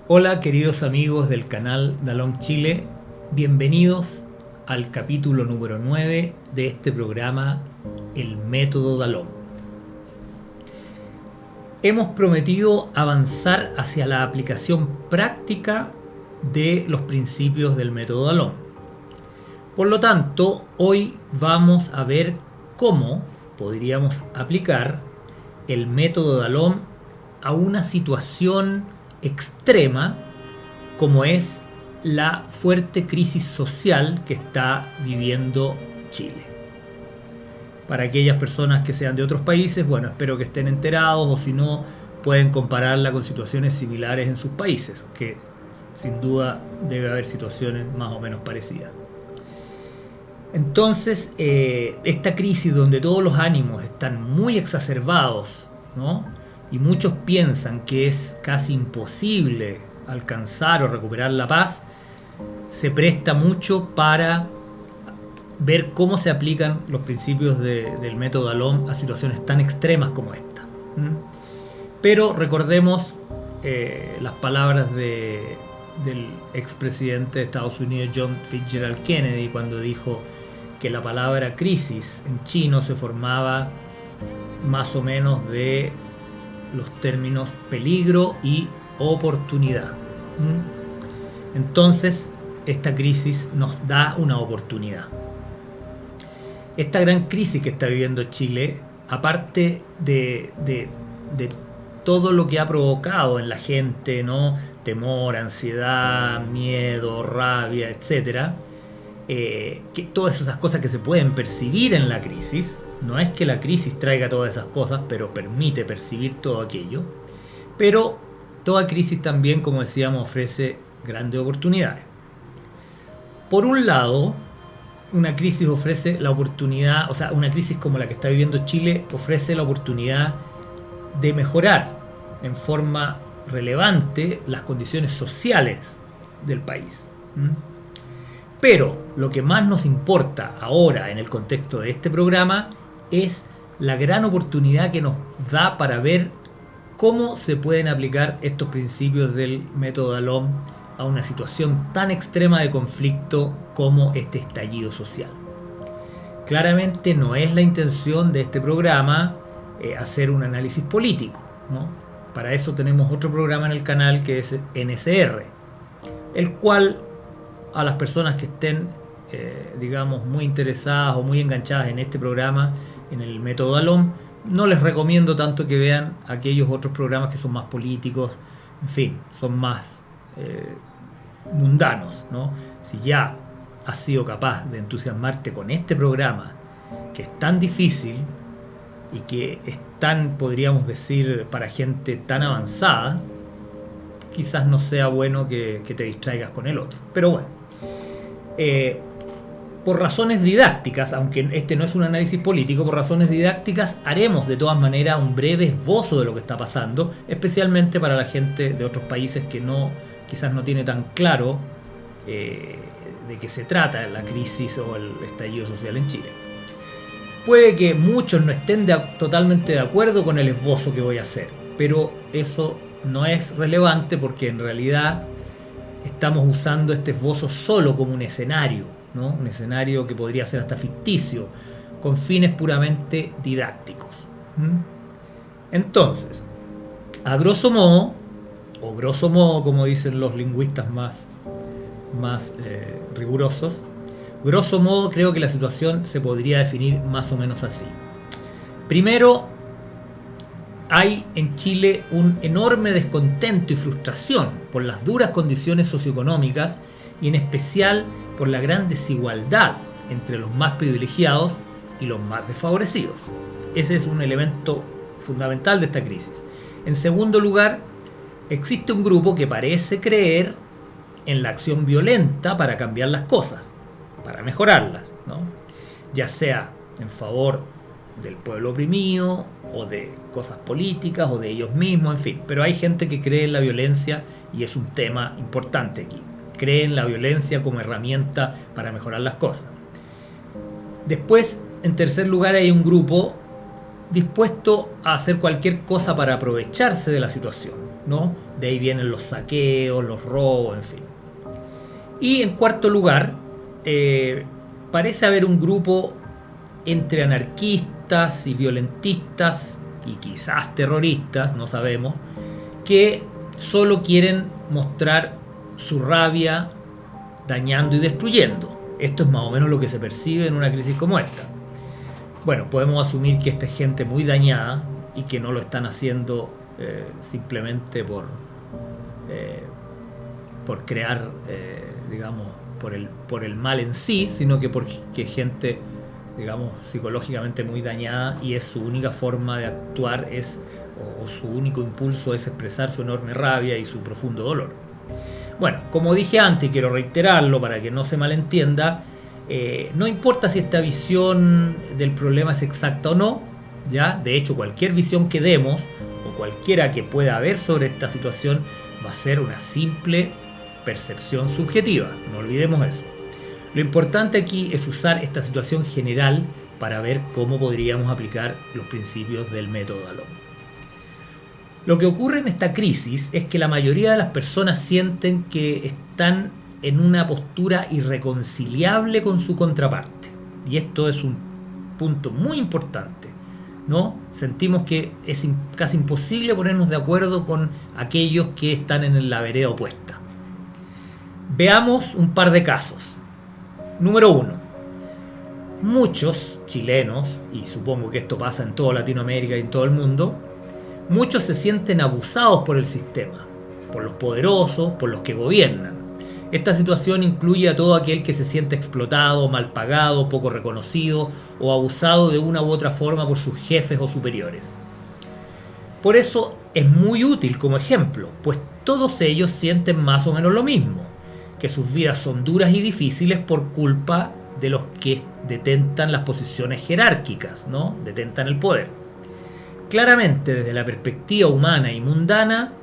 Hola queridos amigos del canal Dalom Chile, bienvenidos al capítulo número 9 de este programa, El Método Dalom. Hemos prometido avanzar hacia la aplicación práctica de los principios del Método Dalom. Por lo tanto, hoy vamos a ver cómo podríamos aplicar el Método Dalom a una situación extrema como es la fuerte crisis social que está viviendo Chile. Para aquellas personas que sean de otros países, bueno, espero que estén enterados, o si no, pueden compararla con situaciones similares en sus países, que sin duda debe haber situaciones más o menos parecidas. Entonces, esta crisis donde todos los ánimos están muy exacerbados, ¿no? Y muchos piensan que es casi imposible alcanzar o recuperar la paz, se presta mucho para ver cómo se aplican los principios del método Dalom a situaciones tan extremas como esta. Pero recordemos las palabras del expresidente de Estados Unidos, John Fitzgerald Kennedy, cuando dijo que la palabra crisis en chino se formaba más o menos de los términos peligro y oportunidad. Entonces, esta crisis nos da una oportunidad. Esta gran crisis que está viviendo Chile, aparte de todo lo que ha provocado en la gente, ¿no? Temor, ansiedad, miedo, rabia, etcétera, que todas esas cosas que se pueden percibir en la crisis. No es que la crisis traiga todas esas cosas, pero permite percibir todo aquello. Pero toda crisis también, como decíamos, ofrece grandes oportunidades. Por un lado, una crisis ofrece la oportunidad, o sea, una crisis como la que está viviendo Chile ofrece la oportunidad de mejorar en forma relevante las condiciones sociales del país. Pero lo que más nos importa ahora en el contexto de este programa es la gran oportunidad que nos da para ver cómo se pueden aplicar estos principios del método Dalom a una situación tan extrema de conflicto como este estallido social. Claramente no es la intención de este programa hacer un análisis político, ¿no? Para eso tenemos otro programa en el canal que es NSR, el cual a las personas que estén digamos muy interesadas o muy enganchadas en este programa, en el método Dalom, no les recomiendo tanto que vean aquellos otros programas que son más políticos, en fin, son más mundanos, ¿no? Si ya has sido capaz de entusiasmarte con este programa, que es tan difícil y que es tan, podríamos decir, para gente tan avanzada, quizás no sea bueno que te distraigas con el otro. Pero bueno, por razones didácticas, aunque este no es un análisis político, por razones didácticas haremos de todas maneras un breve esbozo de lo que está pasando, especialmente para la gente de otros países que quizás no tiene tan claro de qué se trata la crisis o el estallido social en Chile. Puede que muchos no estén totalmente de acuerdo con el esbozo que voy a hacer, pero eso no es relevante porque en realidad estamos usando este esbozo solo como un escenario, ¿no? Un escenario que podría ser hasta ficticio, con fines puramente didácticos. Entonces, a grosso modo, o grosso modo como dicen los lingüistas más rigurosos, grosso modo creo que la situación se podría definir más o menos así. Primero, hay en Chile un enorme descontento y frustración por las duras condiciones socioeconómicas y en especial por la gran desigualdad entre los más privilegiados y los más desfavorecidos. Ese es un elemento fundamental de esta crisis. En segundo lugar, existe un grupo que parece creer en la acción violenta para cambiar las cosas, para mejorarlas, ¿no? Ya sea en favor del pueblo oprimido o de cosas políticas o de ellos mismos, en fin. Pero hay gente que cree en la violencia y es un tema importante aquí. Cree en la violencia como herramienta para mejorar las cosas. Después, en tercer lugar, hay un grupo dispuesto a hacer cualquier cosa para aprovecharse de la situación. ¿no? De ahí vienen los saqueos, los robos, en fin. Y en cuarto lugar, parece haber un grupo entre anarquistas y violentistas y quizás terroristas, no sabemos, que solo quieren mostrar su rabia dañando y destruyendo. Esto es más o menos lo que se percibe en una crisis como esta. Bueno, podemos asumir que esta es gente muy dañada y que no lo están haciendo simplemente por crear, digamos, por el mal en sí, sino que porque gente, digamos, psicológicamente muy dañada y es su única forma de actuar o su único impulso es expresar su enorme rabia y su profundo dolor. Bueno, como dije antes y quiero reiterarlo para que no se malentienda, no importa si esta visión del problema es exacta o no, ¿ya? De hecho, cualquier visión que demos o cualquiera que pueda haber sobre esta situación va a ser una simple percepción subjetiva, no olvidemos eso. Lo importante aquí es usar esta situación general para ver cómo podríamos aplicar los principios del método Dalom. Lo que ocurre en esta crisis es que la mayoría de las personas sienten que están en una postura irreconciliable con su contraparte. Y esto es un punto muy importante, ¿no? Sentimos que es casi imposible ponernos de acuerdo con aquellos que están en la vereda opuesta. Veamos un par de casos. Número 1. Muchos chilenos, y supongo que esto pasa en toda Latinoamérica y en todo el mundo, muchos se sienten abusados por el sistema, por los poderosos, por los que gobiernan. Esta situación incluye a todo aquel que se siente explotado, mal pagado, poco reconocido o abusado de una u otra forma por sus jefes o superiores. Por eso es muy útil como ejemplo, pues todos ellos sienten más o menos lo mismo, que sus vidas son duras y difíciles por culpa de los que detentan las posiciones jerárquicas, ¿no? Detentan el poder. Claramente, desde la perspectiva humana y mundana,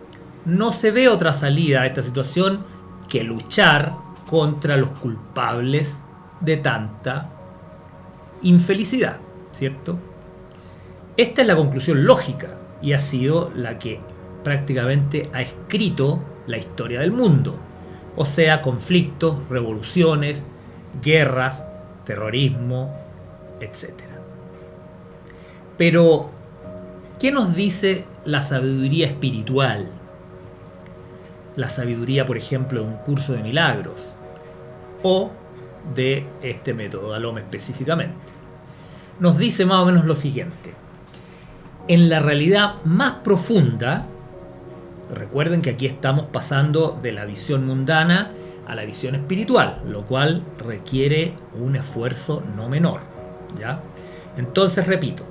no se ve otra salida a esta situación que luchar contra los culpables de tanta infelicidad, ¿cierto? Esta es la conclusión lógica y ha sido la que prácticamente ha escrito la historia del mundo, o sea, conflictos, revoluciones, guerras, terrorismo, etc. Pero, ¿qué nos dice la sabiduría espiritual? La sabiduría, por ejemplo, de un curso de milagros o de este método Dalom específicamente. Nos dice más o menos lo siguiente. En la realidad más profunda, recuerden que aquí estamos pasando de la visión mundana a la visión espiritual, lo cual requiere un esfuerzo no menor, ¿ya? Entonces, repito,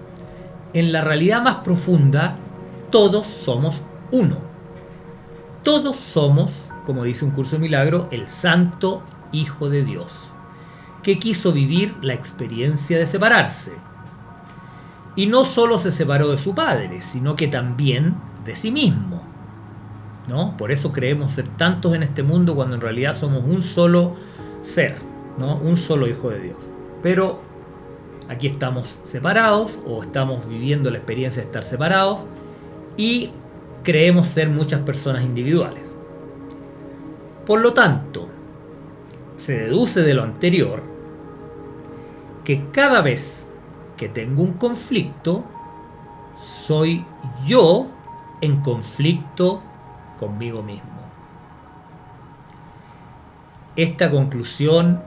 en la realidad más profunda, todos somos uno. Todos somos, como dice un curso de milagro, el santo Hijo de Dios, que quiso vivir la experiencia de separarse. Y no solo se separó de su padre, sino que también de sí mismo, ¿no? Por eso creemos ser tantos en este mundo cuando en realidad somos un solo ser, ¿no? Un solo Hijo de Dios. Pero aquí estamos separados o estamos viviendo la experiencia de estar separados y creemos ser muchas personas individuales. Por lo tanto, se deduce de lo anterior que cada vez que tengo un conflicto, soy yo en conflicto conmigo mismo. Esta conclusión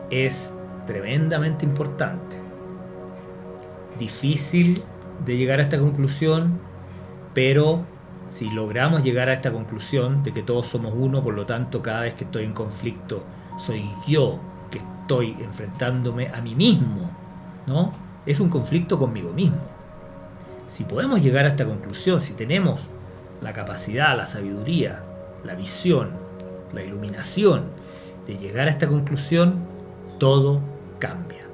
es tremendamente importante. Difícil de llegar a esta conclusión, pero si logramos llegar a esta conclusión de que todos somos uno, por lo tanto cada vez que estoy en conflicto soy yo que estoy enfrentándome a mí mismo, ¿no? Es un conflicto conmigo mismo. Si podemos llegar a esta conclusión, si tenemos la capacidad, la sabiduría, la visión, la iluminación de llegar a esta conclusión, todo cambia.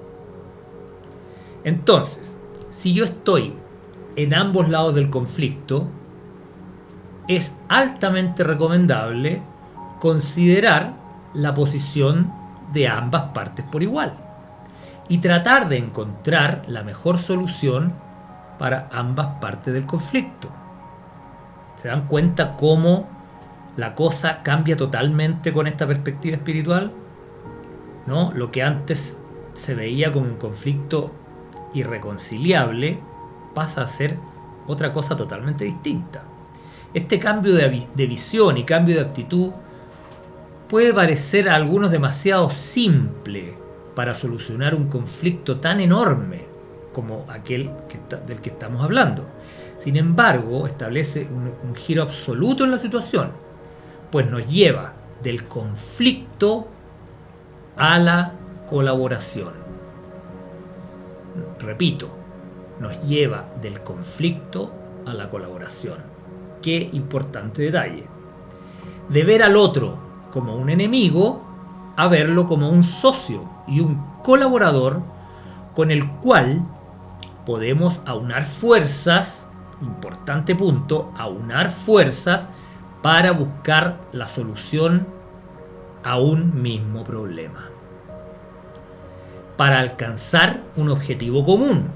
Entonces, si yo estoy en ambos lados del conflicto, es altamente recomendable considerar la posición de ambas partes por igual y tratar de encontrar la mejor solución para ambas partes del conflicto. ¿Se dan cuenta cómo la cosa cambia totalmente con esta perspectiva espiritual? ¿No? Lo que antes se veía como un conflicto irreconciliable pasa a ser otra cosa totalmente distinta. Este cambio de visión y cambio de actitud puede parecer a algunos demasiado simple para solucionar un conflicto tan enorme como aquel del que estamos hablando. Sin embargo, establece un giro absoluto en la situación, pues nos lleva del conflicto a la colaboración. Repito, nos lleva del conflicto a la colaboración. Qué importante detalle. De ver al otro como un enemigo a verlo como un socio y un colaborador con el cual podemos aunar fuerzas, importante punto, aunar fuerzas para buscar la solución a un mismo problema, para alcanzar un objetivo común,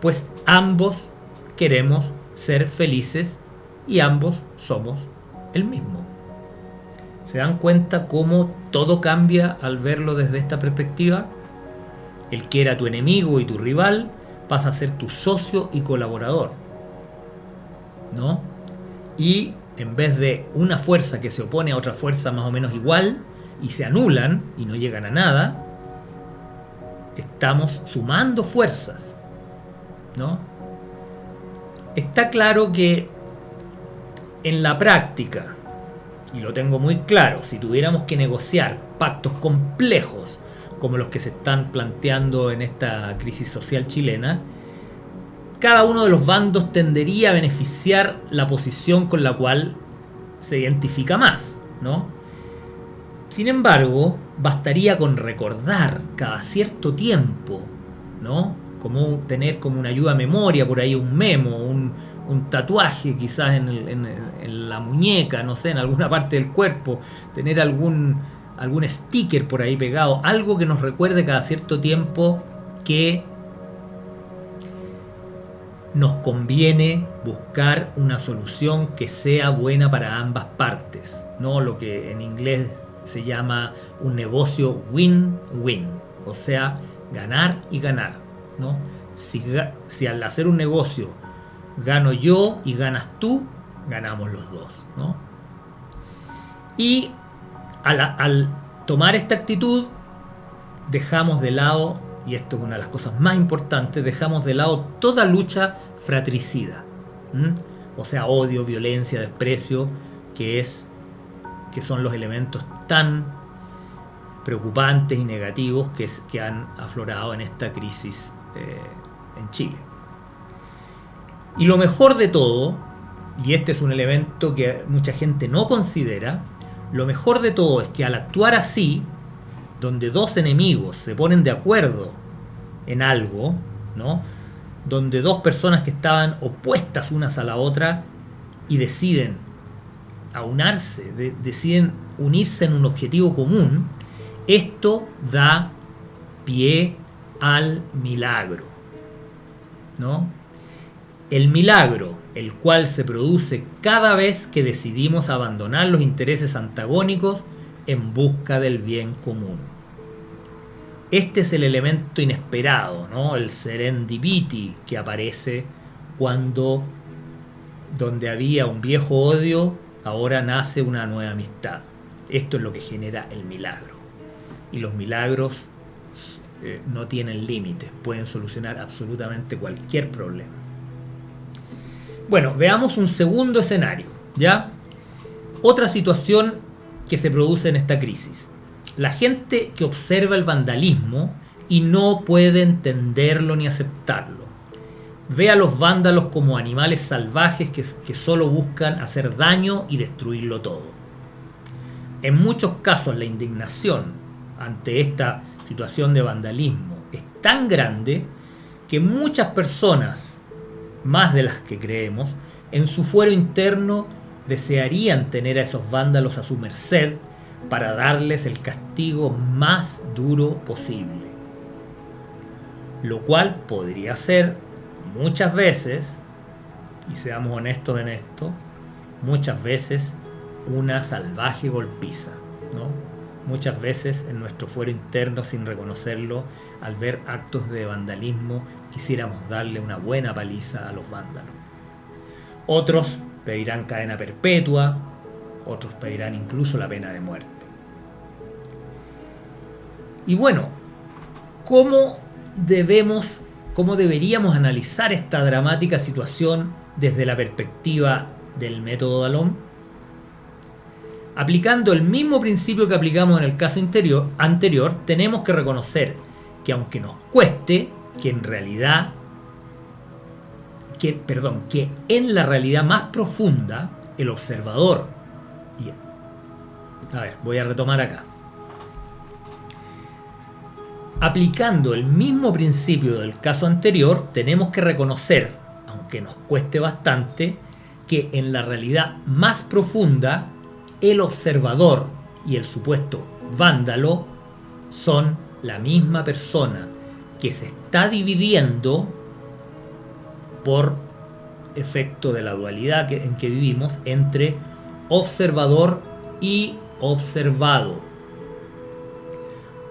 pues ambos queremos ser felices y ambos somos el mismo. ¿Se dan cuenta cómo todo cambia al verlo desde esta perspectiva? El que era tu enemigo y tu rival pasa a ser tu socio y colaborador, ¿no? Y en vez de una fuerza que se opone a otra fuerza más o menos igual y se anulan y no llegan a nada, estamos sumando fuerzas, ¿no? Está claro que en la práctica, y lo tengo muy claro, si tuviéramos que negociar pactos complejos como los que se están planteando en esta crisis social chilena, cada uno de los bandos tendería a beneficiar la posición con la cual se identifica más, ¿no? Sin embargo, bastaría con recordar cada cierto tiempo, ¿no? Como tener como una ayuda a memoria por ahí un memo, un tatuaje quizás en la muñeca, no sé, en alguna parte del cuerpo, tener algún sticker por ahí pegado, algo que nos recuerde cada cierto tiempo que nos conviene buscar una solución que sea buena para ambas partes, ¿no? Lo que en inglés se llama un negocio win-win, o sea, ganar y ganar, ¿no? Si al hacer un negocio gano yo y ganas tú, ganamos los dos, ¿no? Y al tomar esta actitud, dejamos de lado, y esto es una de las cosas más importantes, dejamos de lado toda lucha fratricida, o sea, odio, violencia, desprecio, que son los elementos tan preocupantes y negativos que han aflorado en esta crisis en Chile. Y lo mejor de todo, y este es un elemento que mucha gente no considera, lo mejor de todo es que al actuar así, donde dos enemigos se ponen de acuerdo en algo, ¿no? Donde dos personas que estaban opuestas unas a la otra y deciden aunarse, deciden unirse en un objetivo común, esto da pie al milagro, ¿no? El milagro, el cual se produce cada vez que decidimos abandonar los intereses antagónicos en busca del bien común. Este es el elemento inesperado, ¿no? El serendipity que aparece cuando donde había un viejo odio, ahora nace una nueva amistad. Esto es lo que genera el milagro. Y los milagros no tienen límites, pueden solucionar absolutamente cualquier problema. Bueno, veamos un segundo escenario, ¿ya? Otra situación que se produce en esta crisis. La gente que observa el vandalismo y no puede entenderlo ni aceptarlo. Ve a los vándalos como animales salvajes que solo buscan hacer daño y destruirlo todo. En muchos casos la indignación ante esta situación de vandalismo es tan grande que muchas personas, más de las que creemos, en su fuero interno desearían tener a esos vándalos a su merced para darles el castigo más duro posible. Lo cual podría ser muchas veces, y seamos honestos en esto, muchas veces una salvaje golpiza, ¿no? Muchas veces en nuestro fuero interno, sin reconocerlo, al ver actos de vandalismo, quisiéramos darle una buena paliza a los vándalos. Otros pedirán cadena perpetua, otros pedirán incluso la pena de muerte. Y bueno, ¿cómo deberíamos analizar esta dramática situación desde la perspectiva del método Dalón? Aplicando el mismo principio que aplicamos en el caso anterior, tenemos que reconocer que aunque nos cueste, que en la realidad más profunda, el observador, voy a retomar acá. Aplicando el mismo principio del caso anterior, tenemos que reconocer, aunque nos cueste bastante, que en la realidad más profunda, el observador y el supuesto vándalo son la misma persona que se está dividiendo por efecto de la dualidad en que vivimos entre observador y observado.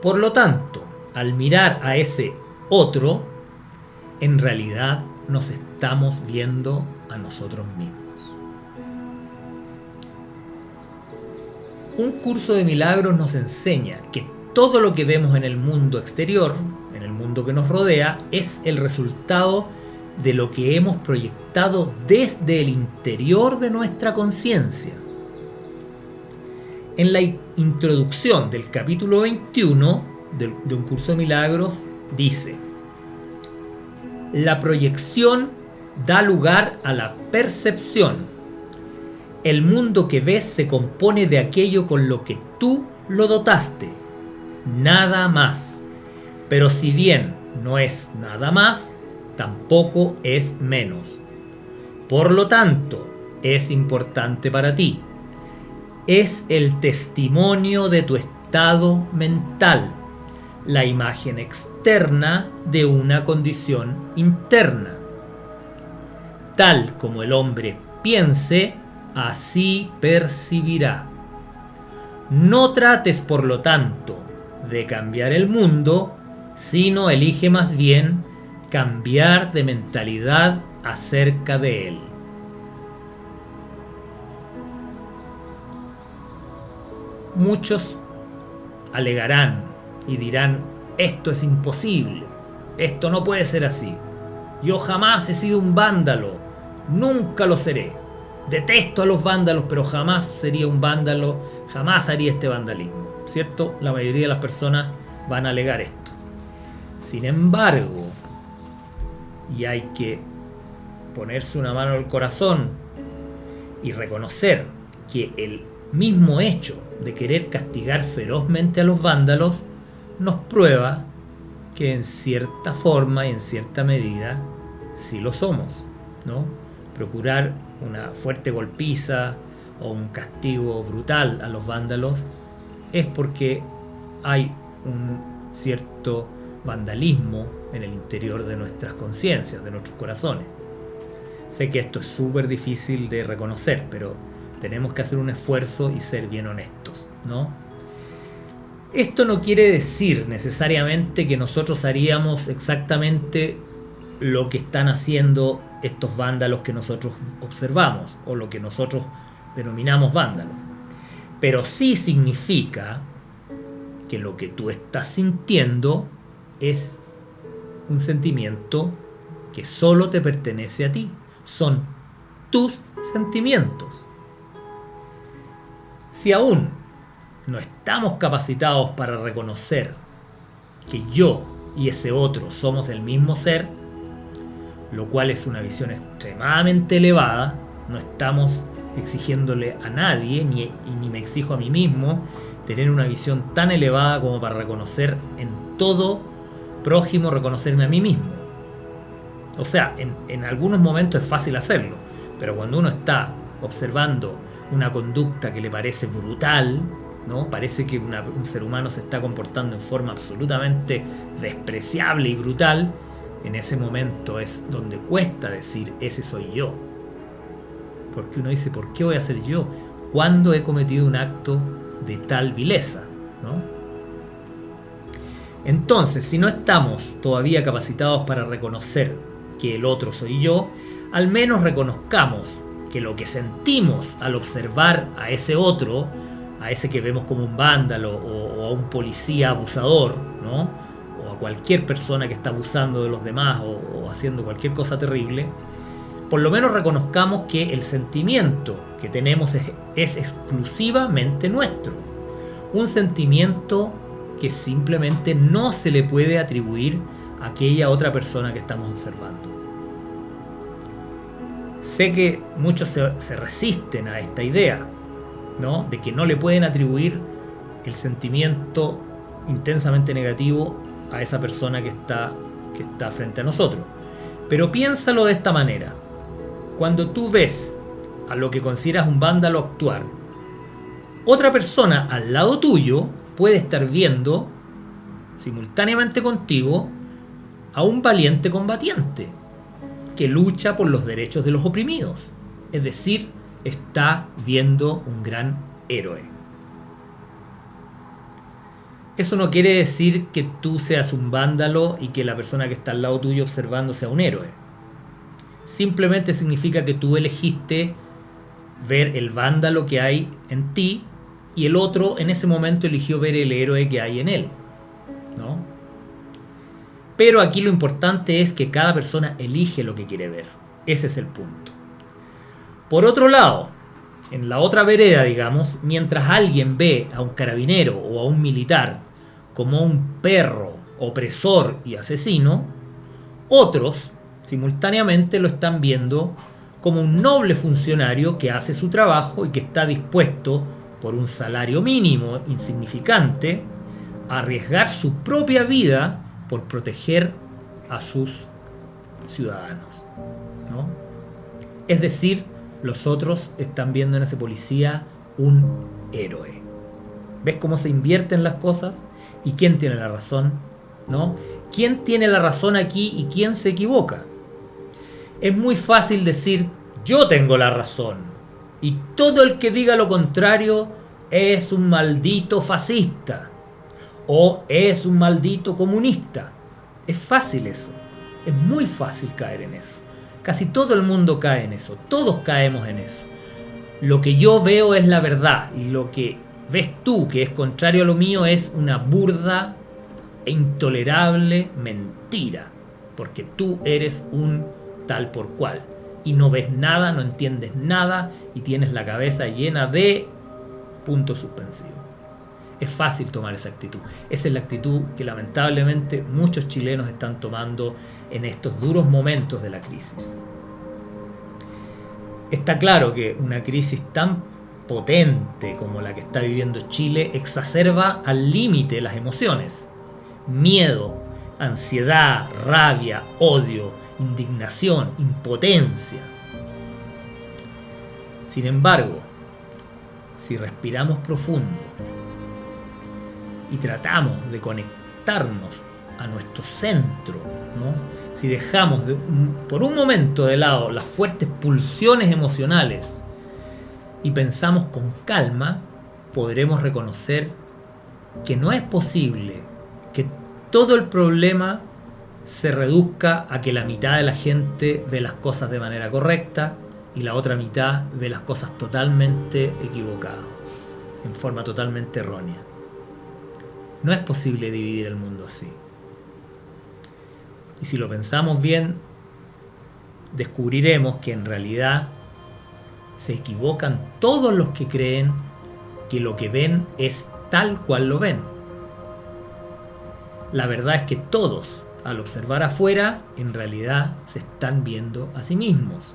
Por lo tanto, al mirar a ese otro, en realidad nos estamos viendo a nosotros mismos. Un curso de milagros nos enseña que todo lo que vemos en el mundo exterior, en el mundo que nos rodea, es el resultado de lo que hemos proyectado desde el interior de nuestra conciencia. En la introducción del capítulo 21 de un curso de milagros dice: la proyección da lugar a la percepción. El mundo que ves se compone de aquello con lo que tú lo dotaste, nada más. Pero si bien no es nada más, tampoco es menos. Por lo tanto, es importante para ti. Es el testimonio de tu estado mental, la imagen externa de una condición interna. Tal como el hombre piense, así percibirá. No trates, por lo tanto, de cambiar el mundo, sino elige más bien cambiar de mentalidad acerca de él. Muchos alegarán y dirán: esto es imposible, esto no puede ser así. Yo jamás he sido un vándalo, nunca lo seré. Detesto a los vándalos, pero jamás sería un vándalo, jamás haría este vandalismo, ¿cierto? La mayoría de las personas van a alegar esto. Sin embargo, y hay que ponerse una mano al corazón y reconocer que el mismo hecho de querer castigar ferozmente a los vándalos nos prueba que en cierta forma y en cierta medida sí lo somos, ¿no? Procurar una fuerte golpiza o un castigo brutal a los vándalos es porque hay un cierto vandalismo en el interior de nuestras conciencias, de nuestros corazones. Sé que esto es súper difícil de reconocer, pero tenemos que hacer un esfuerzo y ser bien honestos, ¿no? Esto no quiere decir necesariamente que nosotros haríamos exactamente lo que están haciendo estos vándalos que nosotros observamos o lo que nosotros denominamos vándalos. Pero sí significa que lo que tú estás sintiendo es un sentimiento que solo te pertenece a ti. Son tus sentimientos. Si aún no estamos capacitados para reconocer que yo y ese otro somos el mismo ser, lo cual es una visión extremadamente elevada, no estamos exigiéndole a nadie, ni me exijo a mí mismo, tener una visión tan elevada como para reconocer en todo prójimo, reconocerme a mí mismo. O sea, en algunos momentos es fácil hacerlo, pero cuando uno está observando una conducta que le parece brutal, ¿no? Parece que un ser humano se está comportando en forma absolutamente despreciable y brutal, en ese momento es donde cuesta decir ese soy yo. porque uno dice, ¿por qué voy a ser yo? ¿Cuándo he cometido un acto de tal vileza? ¿No? Entonces, si no estamos todavía capacitados para reconocer que el otro soy yo, al menos reconozcamos que lo que sentimos al observar a ese otro, a ese que vemos como un vándalo o a un policía abusador, ¿no? O a cualquier persona que está abusando de los demás o haciendo cualquier cosa terrible, por lo menos reconozcamos que el sentimiento que tenemos es exclusivamente nuestro. Un sentimiento que simplemente no se le puede atribuir a aquella otra persona que estamos observando. Sé que muchos se resisten a esta idea, ¿no? De que no le pueden atribuir el sentimiento intensamente negativo a esa persona que está frente a nosotros. Pero piénsalo de esta manera. Cuando tú ves a lo que consideras un vándalo actuar, otra persona al lado tuyo puede estar viendo simultáneamente contigo a un valiente combatiente que lucha por los derechos de los oprimidos. Es decir, está viendo un gran héroe. Eso no quiere decir que tú seas un vándalo y que la persona que está al lado tuyo observando sea un héroe. Simplemente significa que tú elegiste ver el vándalo que hay en ti y el otro en ese momento eligió ver el héroe que hay en él, ¿no? Pero aquí lo importante es que cada persona elige lo que quiere ver. Ese es el punto. Por otro lado, en la otra vereda, digamos, mientras alguien ve a un carabinero o a un militar como un perro opresor y asesino, otros simultáneamente lo están viendo como un noble funcionario que hace su trabajo y que está dispuesto, por un salario mínimo insignificante, a arriesgar su propia vida por proteger a sus ciudadanos, ¿no? Es decir, los otros están viendo en ese policía un héroe. ¿Ves cómo se invierten las cosas? ¿Y quién tiene la razón? ¿No? ¿Quién tiene la razón aquí y quién se equivoca? Es muy fácil decir, yo tengo la razón, y todo el que diga lo contrario es un maldito fascista o es un maldito comunista. Es fácil eso, es muy fácil caer en eso. Casi todo el mundo cae en eso, todos caemos en eso. Lo que yo veo es la verdad y lo que ves tú que es contrario a lo mío es una burda e intolerable mentira, porque tú eres un tal por cual y no ves nada, no entiendes nada y tienes la cabeza llena de puntos suspensivos. Es fácil tomar esa actitud. Esa es la actitud que lamentablemente muchos chilenos están tomando en estos duros momentos de la crisis. Está claro que una crisis tan potente como la que está viviendo Chile exacerba al límite las emociones. Miedo, ansiedad, rabia, odio, indignación, impotencia. Sin embargo, si respiramos profundo y tratamos de conectarnos a nuestro centro, ¿no? Si dejamos por un momento de lado las fuertes pulsiones emocionales y pensamos con calma, podremos reconocer que no es posible que todo el problema se reduzca a que la mitad de la gente ve las cosas de manera correcta y la otra mitad ve las cosas totalmente equivocadas, en forma totalmente errónea. No es posible dividir el mundo así. Y si lo pensamos bien, descubriremos que en realidad se equivocan todos los que creen que lo que ven es tal cual lo ven. La verdad es que todos, al observar afuera, en realidad se están viendo a sí mismos.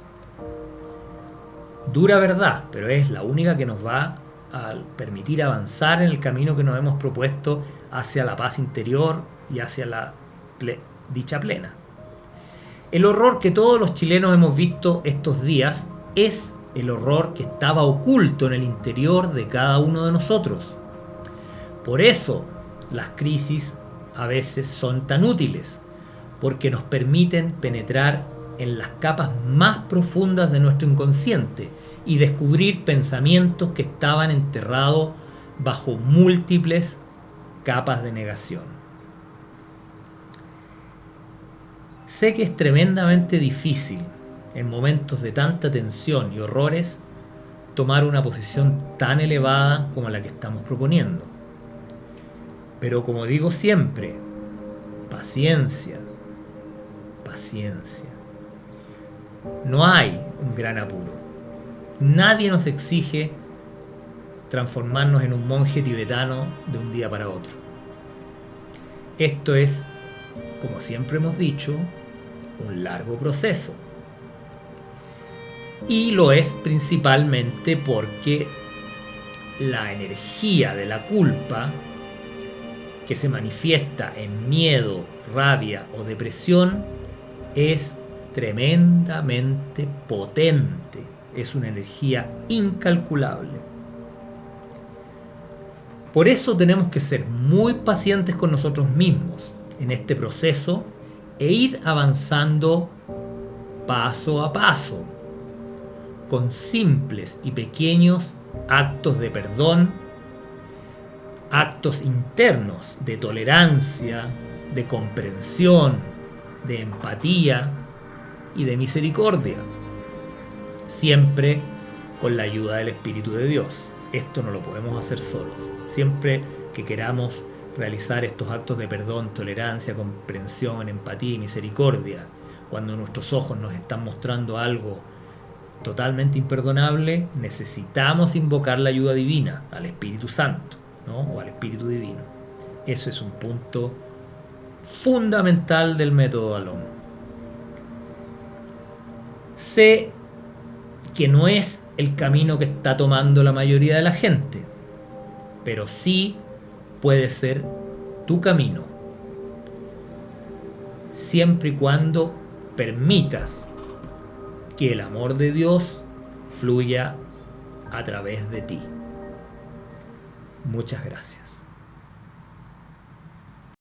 Dura verdad, pero es la única que nos va a permitir avanzar en el camino que nos hemos propuesto hacia la paz interior y hacia la dicha plena. El horror que todos los chilenos hemos visto estos días es el horror que estaba oculto en el interior de cada uno de nosotros. Por eso las crisis a veces son tan útiles, porque nos permiten penetrar en las capas más profundas de nuestro inconsciente y descubrir pensamientos que estaban enterrados bajo múltiples capas de negación. Sé que es tremendamente difícil, en momentos de tanta tensión y horrores, tomar una posición tan elevada como la que estamos proponiendo. Pero como digo siempre, paciencia, paciencia. No hay un gran apuro. Nadie nos exige transformarnos en un monje tibetano de un día para otro. Esto es, como siempre hemos dicho, un largo proceso. Y lo es principalmente porque la energía de la culpa, que se manifiesta en miedo, rabia o depresión, es tremendamente potente. Es una energía incalculable. Por eso tenemos que ser muy pacientes con nosotros mismos en este proceso e ir avanzando paso a paso, con simples y pequeños actos de perdón, actos internos de tolerancia, de comprensión, de empatía y de misericordia, siempre con la ayuda del Espíritu de Dios. Esto no lo podemos hacer solos. Siempre que queramos realizar estos actos de perdón, tolerancia, comprensión, empatía y misericordia, cuando nuestros ojos nos están mostrando algo totalmente imperdonable, necesitamos invocar la ayuda divina, al Espíritu Santo, ¿no? O al Espíritu Divino. Eso es un punto fundamental del método Alom. Sé que no es el camino que está tomando la mayoría de la gente, pero sí puede ser tu camino, siempre y cuando permitas que el amor de Dios fluya a través de ti. Muchas gracias.